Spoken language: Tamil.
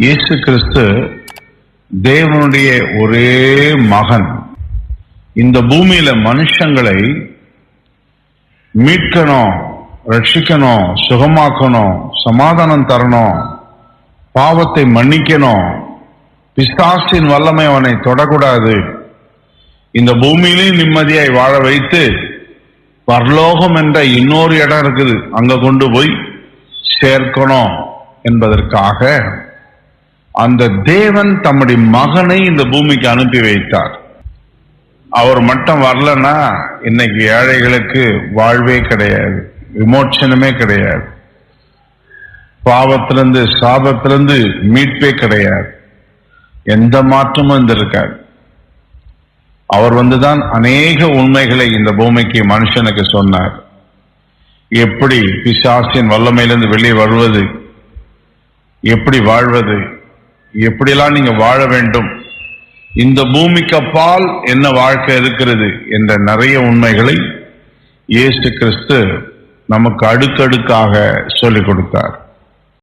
இயேசு கிறிஸ்து தேவனுடைய ஒரே மகன். இந்த பூமியில மனுஷங்களை மீட்கணும், ரட்சிக்கணும், சுகமாக்கணும், சமாதானம் தரணும், பாவத்தை மன்னிக்கணும், பிசாசின் வல்லமை அவனை தொடக்கூடாது, இந்த பூமியிலே நிம்மதியாய் வாழ வைத்து பரலோகம் என்ற இன்னொரு இடம் இருக்குது, அங்க கொண்டு போய் சேர்க்கணும் என்பதற்காக அந்த தேவன் தம்முடைய மகனை இந்த பூமிக்கு அனுப்பி வைத்தார். அவர் மட்டும் வரலன்னா இன்னைக்கு ஏழைகளுக்கு வாழ்வே கிடையாது, விமோச்சனமே கிடையாது, பாவத்திலிருந்து சாபத்திலிருந்து மீட்பே கிடையாது, எந்த மாற்றமும் இருந்திருக்காது. அவர் வந்துதான் அநேக உண்மைகளை இந்த பூமிக்கு மனுஷனுக்கு சொன்னார். எப்படி பிசாசின் வல்லமையிலிருந்து வெளியே வருவது, எப்படி வாழ்வது, எப்படியெல்லாம் நீங்க வாழ வேண்டும், இந்த பூமிக்கு அப்பால் என்ன வாழ்க்கை இருக்கிறது என்ற நிறைய உண்மைகளை இயேசு கிறிஸ்து நமக்கு அடுக்கடுக்காக சொல்லிக் கொடுத்தார்.